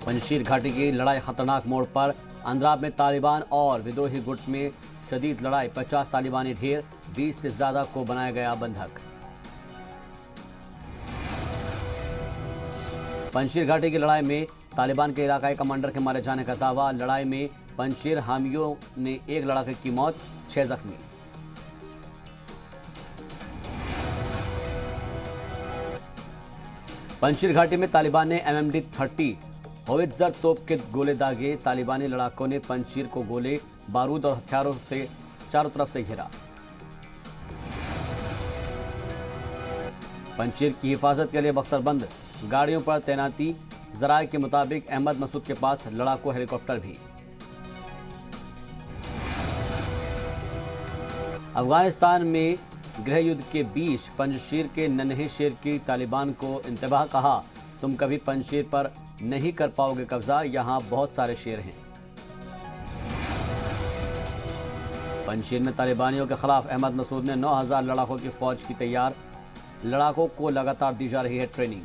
पंजशीर घाटी की लड़ाई खतरनाक मोड़ पर। अंद्राब में तालिबान और विद्रोही गुट में शदीद लड़ाई। 50 तालिबानी ढेर, 20 से ज्यादा को बनाया गया बंधक। पंजशीर घाटी की लड़ाई में तालिबान के इलाकाई कमांडर के मारे जाने का दावा। लड़ाई में पंजशीर हामियों ने 1 लड़ाके की मौत, 6 जख्मी। पंजशीर घाटी में तालिबान ने MMD-30 होवित्जर तोप के गोले दागे। तालिबानी लड़ाकों ने पंजशीर को गोले, बारूद और हथियारों से चारों तरफ से घेरा। पंजशीर की हिफाजत के लिए बख्तरबंद गाड़ियों पर तैनाती। जराये के मुताबिक अहमद मसूद के पास लड़ाकू हेलीकॉप्टर भी। अफगानिस्तान में गृह युद्ध के बीच पंजशीर के नन्हे शेर की तालिबान को इंतबाह। कहा, तुम कभी पंजशीर पर नहीं कर पाओगे कब्जा, यहां बहुत सारे शेर हैं। पंजशीर में तालिबानियों के खिलाफ अहमद मसूद ने 9000 लड़ाकों की फौज की तैयार। लड़ाकों को लगातार दी जा रही है ट्रेनिंग।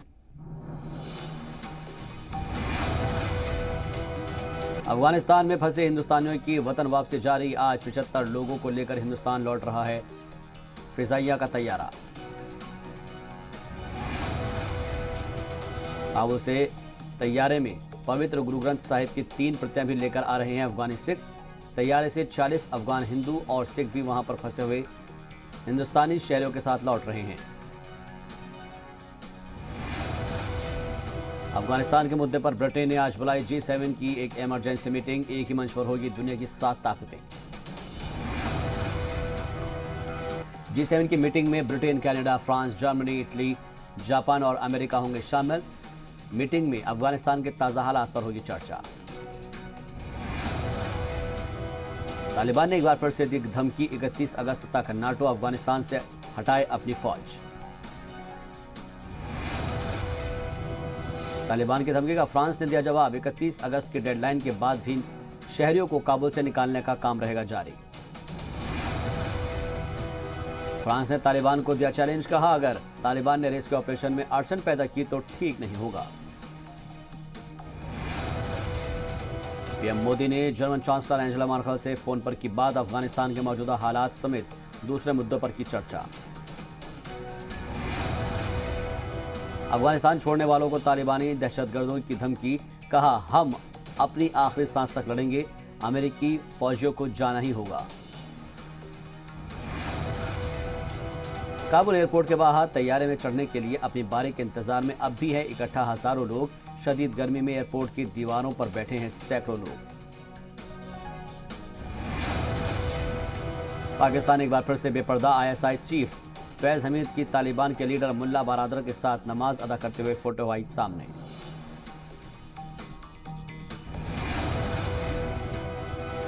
अफगानिस्तान में फंसे हिंदुस्तानियों की वतन वापसी जारी। आज 75 लोगों को लेकर हिंदुस्तान लौट रहा है फिजाइया का तैयारा। काबुल से तैयारे में पवित्र गुरु ग्रंथ साहिब की 3 प्रतियां भी लेकर आ रहे हैं अफगानी सिख। तैयारे से 40 अफगान हिंदू और सिख भी वहां पर फंसे हुए हिंदुस्तानी शहरियों के साथ लौट रहे हैं। अफगानिस्तान के मुद्दे पर ब्रिटेन ने आज बुलाई G7 की एक इमरजेंसी मीटिंग। एक ही मंच पर होगी दुनिया की 7 ताकतें। G7 की मीटिंग में Britain, Canada, France, Germany, Italy, Japan और अमेरिका होंगे शामिल। मीटिंग में अफगानिस्तान के ताजा हालात पर होगी चर्चा। तालिबान ने एक बार फिर से दी धमकी। 31 अगस्त तक नाटो अफगानिस्तान से हटाए अपनी फौज। तालिबान की धमकी का फ्रांस ने दिया जवाब। 31 अगस्त की डेडलाइन के बाद भी शहरियों को काबुल से निकालने का काम रहेगा जारी। फ्रांस ने तालिबान को दिया चैलेंज। कहा, अगर तालिबान ने रेस्क्यू ऑपरेशन में अड़चन पैदा की तो ठीक नहीं होगा। पीएम मोदी ने जर्मन चांसलर एंजेला मर्केल से फोन पर की बात। अफगानिस्तान के मौजूदा हालात समेत दूसरे मुद्दों पर की चर्चा। अफगानिस्तान छोड़ने वालों को तालिबानी दहशतगर्दों की धमकी। कहा, हम अपनी आखिरी सांस तक लड़ेंगे, अमेरिकी फौजियों को जाना ही होगा। काबुल एयरपोर्ट के बाहर तैयारे में चढ़ने के लिए अपनी बारी के इंतजार में अब भी है इकट्ठा हजारों लोग। शदीद गर्मी में एयरपोर्ट की दीवारों पर बैठे हैं सैकड़ों लोग। पाकिस्तान एक बार फिर से बेपर्दा। ISI चीफ फैज हमीद की तालिबान के लीडर मुल्ला बारादर के साथ नमाज अदा करते हुए फोटो आई सामने।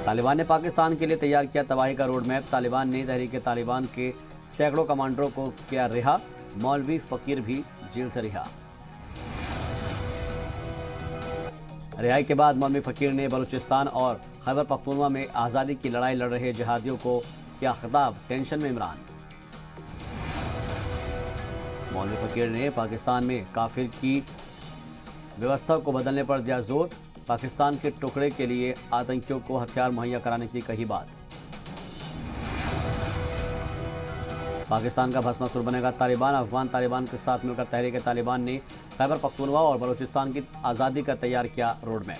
तालिबान ने पाकिस्तान के लिए तैयार किया तबाही का रोड मैप। तालिबान ने तहरीक तालिबान के सैकड़ों कमांडरों को किया रिहा। मौलवी फकीर भी जेल से रिहा। रिहाई के बाद मौलवी फकीर ने बलूचिस्तान और खैबर पख्तूनख्वा में आज़ादी की लड़ाई लड़ रहे जिहादियों को किया खिताब। टेंशन में इमरान। मौलवी फकीर ने पाकिस्तान में काफिर की व्यवस्था को बदलने पर दिया जोर। पाकिस्तान के टुकड़े के लिए आतंकियों को हथियार मुहैया कराने की कही बात। पाकिस्तान का भस्मासुर बनेगा तालिबान। अफगान तालिबान के साथ मिलकर तहरीक तालिबान ने खैबर पख्तूनख्वा और बलूचिस्तान की आज़ादी का तैयार किया रोड मैप।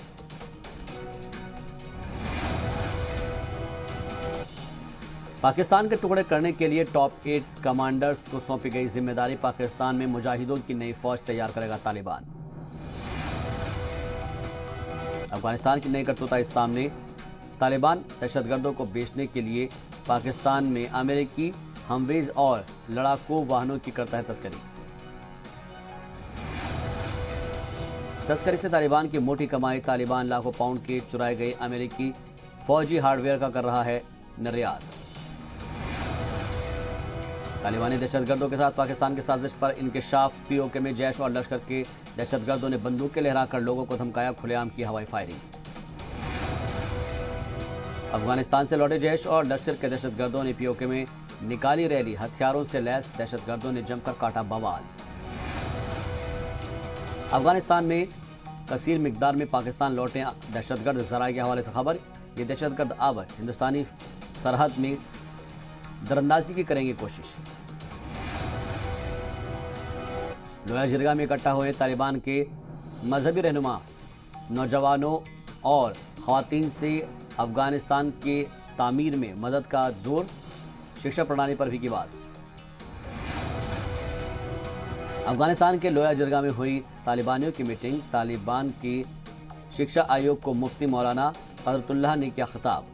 पाकिस्तान के टुकड़े करने के लिए टॉप 8 कमांडर्स को सौंपी गई जिम्मेदारी। पाकिस्तान में मुजाहिदों की नई फौज तैयार करेगा तालिबान। अफगानिस्तान की नई करतूत सामने। तालिबान दहशतगर्दों को बेचने के लिए पाकिस्तान में अमेरिकी हमवीज और लड़ाकू वाहनों की करता है तस्करी। तस्करी से तालिबान की मोटी कमाई। तालिबान लाखों पाउंड के चुराए गए अमेरिकी फौजी हार्डवेयर का कर रहा है निर्यात। तालिबानी दहशतगर्दों के साथ पाकिस्तान की साजिश पर इंकशाफ। POK में जैश और लश्कर के दहशतगर्दों ने बंदूकें लहराकर लोगों को धमकाया। खुलेआम की हवाई फायरिंग। अफगानिस्तान से लौटे जैश और लश्कर के दहशतगर्दों ने POK में निकाली रैली। हथियारों से लैस दहशतगर्दों ने जमकर काटा बवाल। अफगानिस्तान में कसीर मिकदार में पाकिस्तान लौटे दहशतगर्द। ज़राए के हवाले से खबर, ये दहशतगर्द अब हिंदुस्तानी सरहद में दरअंदाजी की करेंगे कोशिश। लोया जिरगा में इकट्ठा हुए तालिबान के मजहबी रहनुमा, नौजवानों और ख़वातीन से अफगानिस्तान के तामीर में मदद का जोर। शिक्षा प्रणाली पर भी की बात। अफगानिस्तान के लोया जिरगा में हुई तालिबानियों की मीटिंग। तालिबान की शिक्षा आयोग को मुफ्ती मौलाना क़दरतुल्लाह ने किया खिताब।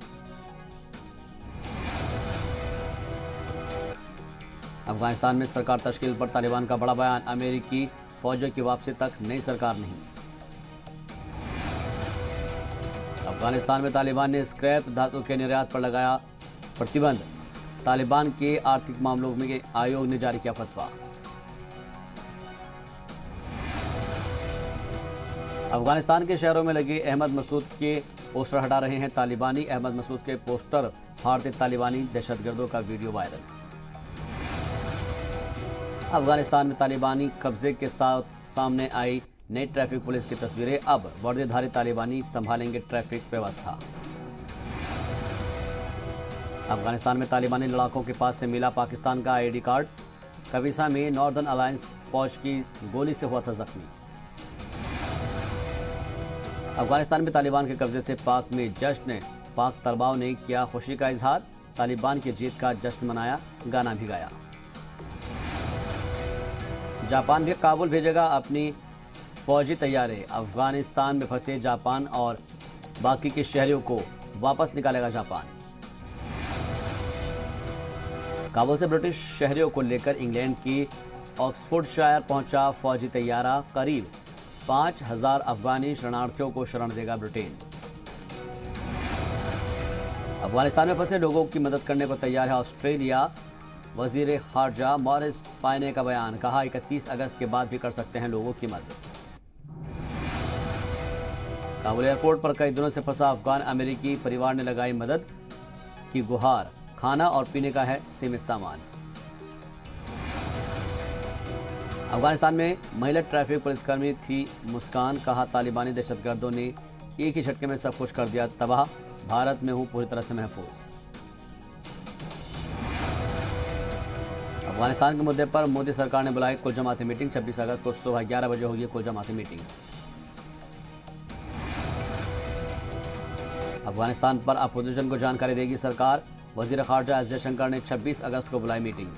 अफगानिस्तान में सरकार तश्कील पर तालिबान का बड़ा बयान। अमेरिकी फौजों की वापसी तक नई सरकार नहीं। अफगानिस्तान में तालिबान ने स्क्रैप धातु के निर्यात पर लगाया प्रतिबंध। तालिबान के आर्थिक मामलों में आयोग ने जारी किया फतवा। अफगानिस्तान के शहरों में लगे अहमद मसूद के पोस्टर हटा रहे हैं तालिबानी। अहमद मसूद के पोस्टर फाड़ते तालिबानी दहशतगर्दों का वीडियो वायरल। अफगानिस्तान में तालिबानी कब्जे के साथ सामने आई नई ट्रैफिक पुलिस की तस्वीरें। अब वर्दीधारी तालिबानी संभालेंगे ट्रैफिक व्यवस्था। अफगानिस्तान में तालिबानी लड़ाकों के पास से मिला पाकिस्तान का आईडी कार्ड। कबीसा में नॉर्दर्न अलायंस फौज की गोली से हुआ था जख्मी। अफगानिस्तान में तालिबान के कब्जे से पाक में जश्न। पाक तलबाओं ने किया खुशी का इजहार। तालिबान की जीत का जश्न मनाया, गाना भी गाया। जापान भी काबुल भेजेगा अपनी फौजी तैयारी। अफगानिस्तान में फंसे जापान और बाकी के शहरियों को वापस निकालेगा जापान। काबुल से ब्रिटिश शहरियों को लेकर इंग्लैंड की ऑक्सफोर्डशायर पहुंचा फौजी तैयारा। करीब 5,000 अफगानी शरणार्थियों को शरण देगा ब्रिटेन। अफगानिस्तान में फंसे लोगों की मदद करने को तैयार है ऑस्ट्रेलिया। वजीर खारजा मॉरिस पायने का बयान, कहा 31 अगस्त के बाद भी कर सकते हैं लोगों की मदद। काबुल एयरपोर्ट पर कई दिनों से फंसा अफगान अमेरिकी परिवार ने लगाई मदद की गुहार। खाना और पीने का है सीमित सामान। अफगानिस्तान में महिला ट्रैफिक पुलिसकर्मी थी मुस्कान, कहा तालिबानी दहशतगर्दों ने एक ही झटके में सब कुछ कर दिया तबाह। भारत में हूं पूरी तरह से महफूज। अफगानिस्तान के मुद्दे पर मोदी सरकार ने बुलाई कुल जमाती मीटिंग। 26 अगस्त को सुबह 11 बजे होगी कुल जमाती मीटिंग। अफगानिस्तान पर अपोजिशन को जानकारी देगी सरकार। वजीर खारजा एस जयशंकर ने 26 अगस्त को बुलाई मीटिंग।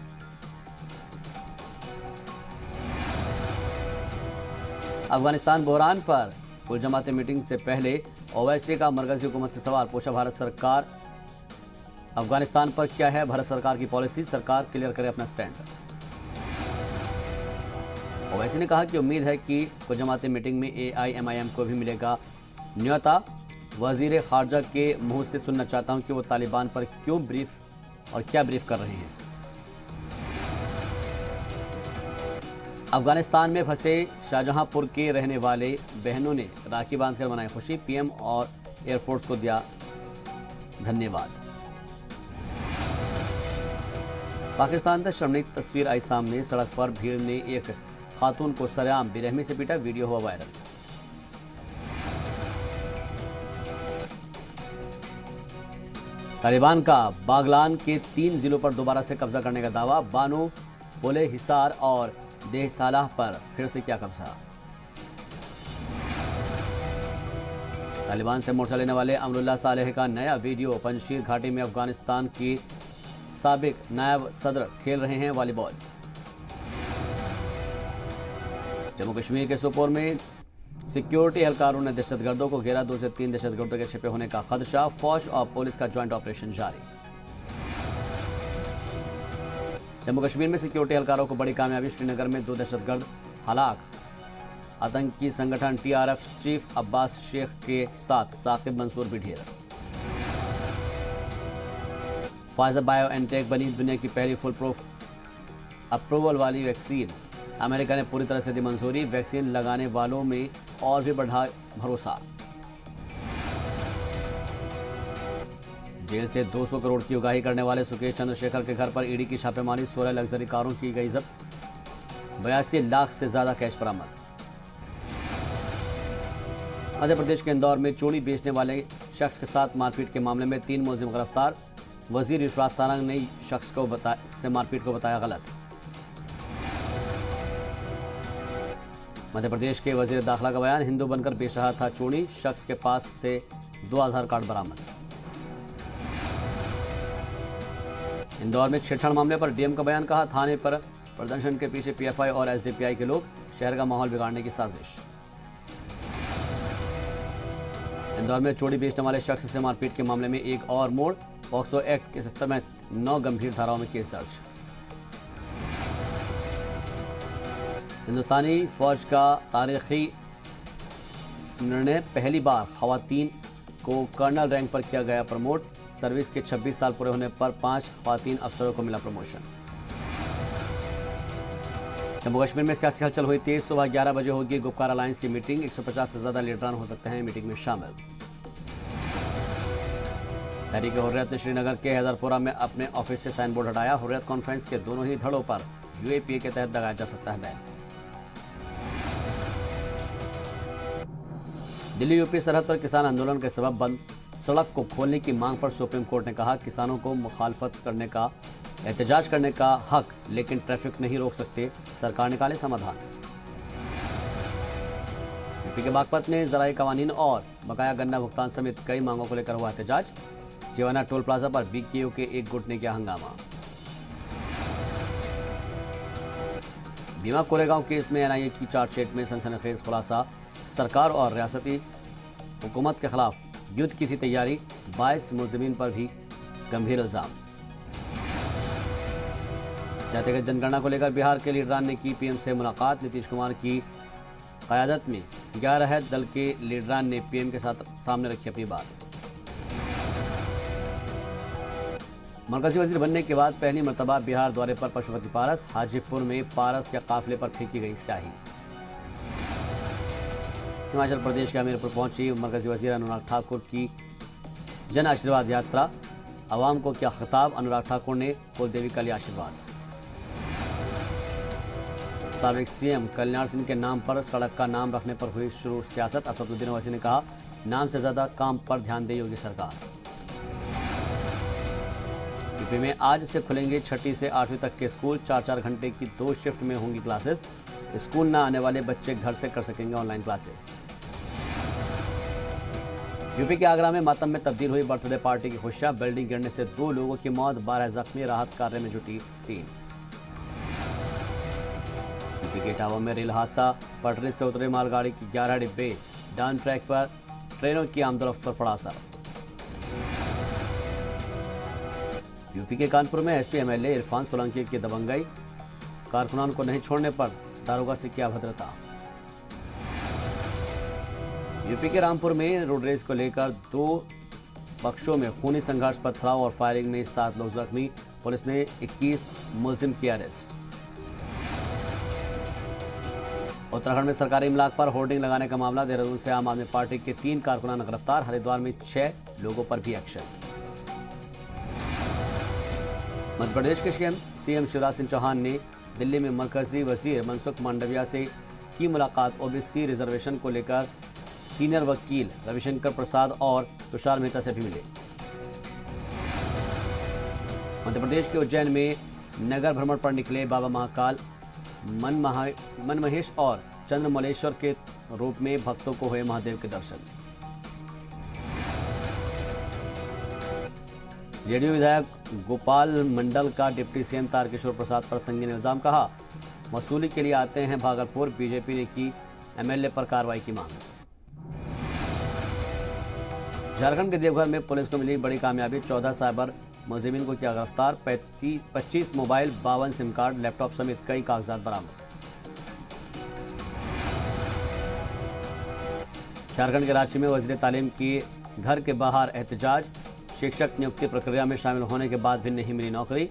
अफगानिस्तान बहरान पर कुल जमाती मीटिंग से पहले ओवैसी का मरकजी हुकूमत से सवाल पूछा। भारत सरकार अफगानिस्तान पर क्या है भारत सरकार की पॉलिसी, सरकार क्लियर करे अपना स्टैंड। ओवैसी ने कहा कि उम्मीद है कि कुल जमाती मीटिंग में AIMIM को भी मिलेगा न्योता। वजीर खारजा के मुंह से सुनना चाहता हूं कि वो तालिबान पर क्यों ब्रीफ और क्या ब्रीफ कर रहे हैं। अफगानिस्तान में फंसे शाहजहांपुर के रहने वाले बहनों ने राखी बांधकर मनाई खुशी। PM और एयरफोर्स को दिया धन्यवाद। पाकिस्तान से शर्मनाक तस्वीर आई सामने। सड़क पर भीड़ ने एक खातून को सरेआम बेरहमी से पीटा, वीडियो हुआ वायरल। तालिबान का बागलान के 3 जिलों पर दोबारा से कब्जा करने का दावा। बानो, बोले हिसार और देह सालाह पर फिर से क्या कब्जा। तालिबान से मोर्चा लेने वाले अमरुल्लाह सालेह का नया वीडियो। पंजशीर घाटी में अफगानिस्तान की साबिक नायब सदर खेल रहे हैं वॉलीबॉल। जम्मू कश्मीर के सोपोर में सिक्योरिटी एहलकारों ने दहशतगर्दों को घेरा। 2 से 3 दहशतगर्दों के छिपे होने का खदशा। फौज और पुलिस का ज्वाइंट ऑपरेशन जारी। जम्मू कश्मीर में सिक्योरिटी एहलकारों को बड़ी कामयाबी। श्रीनगर में 2 दहशतगर्द हलाक। आतंकी संगठन TRF चीफ अब्बास शेख के साथ साकिब मंसूर भी ढेर। फाइजर बायोएनटेक बनी दुनिया की पहली फुल प्रूफ अप्रूवल वाली वैक्सीन। अमेरिका ने पूरी तरह से दी मंजूरी। वैक्सीन लगाने वालों में और भी बढ़ा भरोसा। जेल से 200 करोड़ की उगाही करने वाले सुकेश चंद्रशेखर के घर पर ईडी की छापेमारी। 16 लग्जरी कारों की गई जब्त। 82 लाख से ज्यादा कैश बरामद। मध्य प्रदेश के इंदौर में चूड़ी बेचने वाले शख्स के साथ मारपीट के मामले में 3 मुलजिम गिरफ्तार। वजीर विश्वास सारंग ने शख्स को मारपीट को बताया गलत। मध्य प्रदेश के वजीर दाखिला का बयान, हिंदू बनकर बेच रहा था चूड़ी, शख्स के पास से 2 आधार कार्ड बरामद। इंदौर में छेड़छाड़ मामले पर डीएम का बयान, कहा थाने पर प्रदर्शन के पीछे पीएफआई और एसडीपीआई के लोग, शहर का माहौल बिगाड़ने की साजिश। इंदौर में चूड़ी बेचने वाले शख्स से मारपीट के मामले में एक और मोड़, पॉक्सो एक्ट के तहत 9 गंभीर धाराओं में केस दर्ज। हिंदुस्तानी फौज का तारीखी निर्णय, पहली बार खवातीन को कर्नल रैंक पर किया गया प्रमोट। सर्विस के 26 साल पूरे होने पर 5 खवातीन अफसरों को मिला प्रमोशन। जम्मू कश्मीर में सियासी हलचल हुई तेज, सुबह 11 बजे होगी गुपकार अलायंस की मीटिंग, 150 से ज्यादा लीडरान हो सकते हैं मीटिंग में शामिल। तहरीक-ए-हुर्रियत ने श्रीनगर के हैदरपुरा में अपने ऑफिस से साइन बोर्ड हटाया। हुर्रियत कॉन्फ्रेंस के दोनों ही धड़ों पर यूएपीए के तहत लगाया जा सकता है बैन। दिल्ली यूपी सरहद पर किसान आंदोलन के सबब बंद सड़क को खोलने की मांग पर सुप्रीम कोर्ट ने कहा, किसानों को मुखालफत करने का, एहतजाज करने का हक, लेकिन ट्रैफिक नहीं रोक सकते, सरकार निकाले समाधान। यूपी के बागपत में ज़राई कवानीन और बकाया गन्ना भुगतान समेत कई मांगों को लेकर हुआ एहतजाज। जीवाना टोल प्लाजा पर बीकेयू के एक गुट ने किया हंगामा। भीमा कोरेगांव केस में एनआईए की चार्जशीट में सनसनीखेज खुलासा, सरकार और रियासती हुकूमत के खिलाफ युद्ध की थी तैयारी, 22 मुलजिमीन पर भी गंभीर इल्जाम। जातिगत जनगणना को लेकर बिहार के लीडरान ने की पीएम से मुलाकात। नीतीश कुमार की क़यादत में 11 दल के लीडरान ने पीएम के साथ सामने रखी अपनी बात। मरकजी वजीर बनने के बाद पहली मरतबा बिहार दौरे पर पशुपति पारस, हाजीपुर में पारस के काफिले पर फेंकी गई स्याही। हिमाचल प्रदेश के हमीरपुर पहुंची मरकजी वजीर अनुराग ठाकुर की जन आशीर्वाद यात्रा, आवाम को किया खिताब। अनुराग ठाकुर ने कुलदेवी का लिया आशीर्वाद। साबिक सीएम कल्याण सिंह के नाम पर सड़क का नाम रखने पर हुई शुरू सियासत। असदुद्दीन ओवैसी ने कहा, नाम से ज्यादा काम पर ध्यान दे योगी सरकार। यूपी में आज से खुलेंगे 6ठी से 8वीं तक के स्कूल, 4-4 घंटे की 2 शिफ्ट में होंगी क्लासेस। स्कूल न आने वाले बच्चे घर से कर सकेंगे ऑनलाइन क्लासेस। यूपी के आगरा में मातम में तब्दील हुई बर्थडे पार्टी की खुशियां, बिल्डिंग गिरने से 2 लोगों की मौत, 12 जख्मी, राहत कार्य में जुटी टीम। यूपी के इटावा में रेल हादसा, पटरी से उतरे मालगाड़ी की 11 डिब्बे, डाउन ट्रैक पर ट्रेनों की आमदोरफ्त पर पड़ा असर। यूपी के कानपुर में एसपी एमएलए इरफान सोलंकी की दबंगई, कारकुनान को नहीं छोड़ने पर दारोगा से किया भद्रता। यूपी के रामपुर में रोड रेस को लेकर 2 पक्षों में खूनी संघर्ष, पथराव और फायरिंग में 7 लोग जख्मी, पुलिस ने 21 मुलजिम किया अरेस्ट। उत्तराखंड में सरकारी इमलाक पर होर्डिंग लगाने का मामला, देहरादून से आम आदमी पार्टी के 3 कारकुनान गिरफ्तार, हरिद्वार में 6 लोगों पर भी एक्शन। मध्य प्रदेश के सीएम शिवराज सिंह चौहान ने दिल्ली में मरकजी वजीर मनसुख मांडविया से की मुलाकात। ओबीसी रिजर्वेशन को लेकर सीनियर वकील रविशंकर प्रसाद और तुषार मेहता से भी मिले। मध्य प्रदेश के उज्जैन में नगर भ्रमण पर निकले बाबा महाकाल, मनमहेश और चंद्रमलेश्वर के रूप में भक्तों को हुए महादेव के दर्शन। जेडीयू विधायक गोपाल मंडल का डिप्टी सीएम तारकिशोर प्रसाद पर संगीन इल्जाम, कहा वसूली के लिए आते हैं भागलपुर, बीजेपी ने की एमएलए पर कार्रवाई की मांग। झारखंड के देवघर में पुलिस को मिली बड़ी कामयाबी, 14 साइबर मुलजिमीन को किया गिरफ्तार, 25 मोबाइल, 52 सिम कार्ड, लैपटॉप समेत कई कागजात बरामद। झारखंड के रांची में वजीर तालीम की घर के बाहर एहतजाज, शिक्षक नियुक्ति प्रक्रिया में शामिल होने के बाद भी नहीं मिली नौकरी,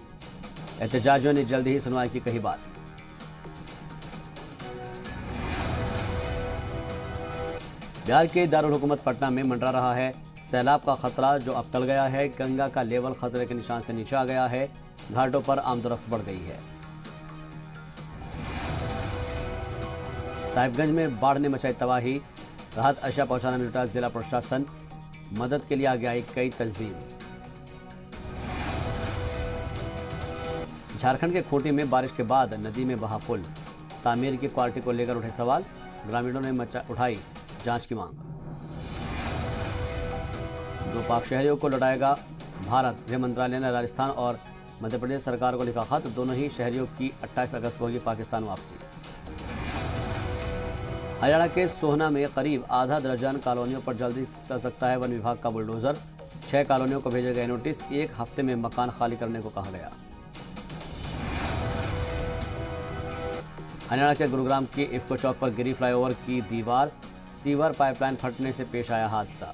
एहतजाजियों ने जल्द ही सुनवाई की कही बात। बिहार के दारुल हुकूमत पटना में मंडरा रहा है सैलाब का खतरा, जो अब टल गया है। गंगा का लेवल खतरे के निशान से नीचे आ गया है, घाटों पर आमदोरफ्त बढ़ गई है। साहिबगंज में बाढ़ ने मचाई तबाही, राहत अशिया पहुंचाने में जुटा जिला प्रशासन, मदद के लिए आगे आई कई तंजीम। झारखंड के खूंटी में बारिश के बाद नदी में बहा पुल, तामीर की क्वालिटी को लेकर उठे सवाल, ग्रामीणों ने उठाई जांच की मांग। 2 पाक शहरियों को लौटाएगा भारत, गृह मंत्रालय ने राजस्थान और मध्य प्रदेश सरकार को लिखा खत, दोनों ही शहरियों की 28 अगस्त को होगी पाकिस्तान वापसी। हरियाणा के सोहना में करीब आधा दर्जन कॉलोनियों पर जल्दी चल सकता है वन विभाग का बुलडोजर, 6 कॉलोनियों को भेजे गए नोटिस, 1 हफ्ते में मकान खाली करने को कहा गया। हरियाणा के गुरुग्राम के इफ्को चौक पर गिरी फ्लाईओवर की दीवार, सीवर पाइपलाइन फटने से पेश आया हादसा।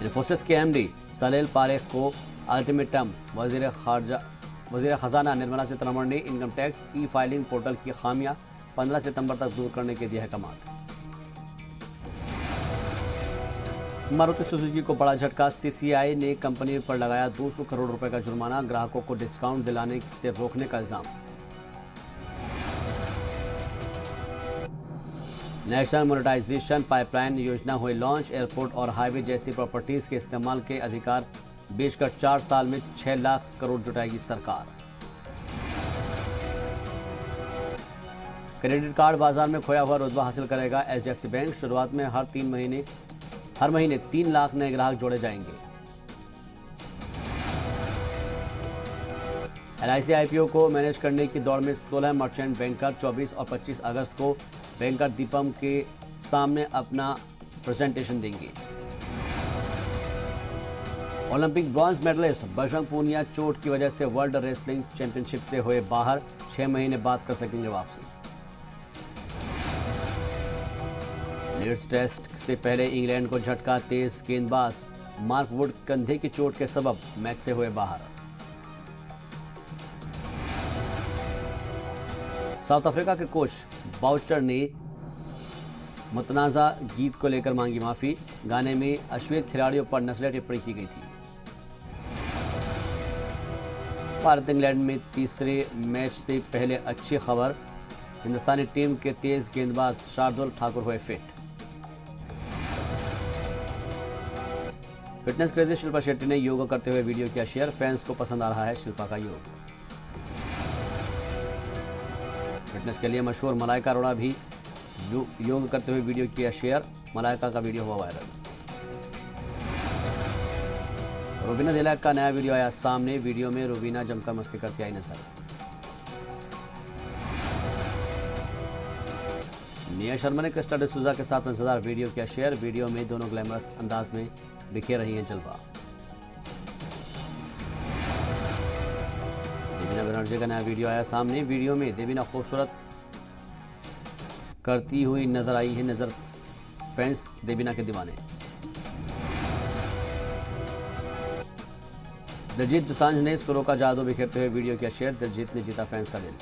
इन्फोसिस के एमडी सलेल पारेख को अल्टीमेटम, वजीर खजाना निर्मला सीतारमण ने income tax e filing portal की खामियां 15 सितंबर तक दूर करने के दिया है कमांड। मारुति सुजुकी को बड़ा झटका, सीसीआई ने कंपनी पर लगाया 200 करोड़ रुपए का जुर्माना, ग्राहकों को डिस्काउंट दिलाने से रोकने का इल्जाम। नेशनल मोनेटाइजेशन पाइपलाइन योजना हुई लॉन्च, एयरपोर्ट और हाईवे जैसी प्रॉपर्टीज के इस्तेमाल के अधिकार बेचकर 4 साल में 6 लाख करोड़ जुटाएगी सरकार। क्रेडिट कार्ड बाजार में खोया हुआ रुतबा हासिल करेगा एचडीएफसी बैंक, शुरुआत में हर महीने 3 लाख नए ग्राहक जोड़े जाएंगे। एलआईसी आईपीओ को मैनेज करने की दौड़ में 16 मर्चेंट बैंकर 24 और 25 अगस्त को बैंकर दीपम के सामने अपना प्रेजेंटेशन देंगे। Olympic bronze medallist Bajrang Punia चोट की वजह से वर्ल्ड रेसलिंग चैंपियनशिप से हुए बाहर, 6 महीने बाद कर सकेंगे वापसी। लीड्स टेस्ट से पहले इंग्लैंड को झटका, तेज गेंदबाज मार्क वुड कंधे की चोट के सबब मैच से हुए बाहर। साउथ अफ्रीका के कोच बाउचर ने मुतनाज़ा गीत को लेकर मांगी माफी, गाने में अश्वेत खिलाड़ियों पर नस्लीय टिप्पणी की गई थी। भारत इंग्लैंड में तीसरे मैच से पहले अच्छी खबर, हिंदुस्तानी टीम के तेज गेंदबाज शार्दुल ठाकुर हुए fit. Fitness crazy Shilpa Shetty ने योगा करते हुए वीडियो किया शेयर, फैंस को पसंद आ रहा है शिल्पा का योग। फिटनेस के लिए मशहूर मलाइका अरोड़ा भी योग करते हुए वीडियो किया शेयर, मलाइका का वीडियो हुआ वायरल। रूबीना दिलैक का नया वीडियो आया सामने, वीडियो में रूबीना जमकर मस्ती करती आई नजर। निया शर्मा ने क्रिस्टा डिसूजा के साथ मजेदार वीडियो किया शेयर, वीडियो में दोनों ग्लैमरस अंदाज में बिखेर रही हैं जलवा। देवीना बनर्जी का नया वीडियो आया सामने, वीडियो में देवीना खूबसूरत करती हुई नजर आई है नजर, फैंस देवीना के दीवाने। दिलजीत दोसांझ ने सुरों का जादू बिखेरते हुए वीडियो किया शेयर, दिलजीत ने जीता फैंस का दिल।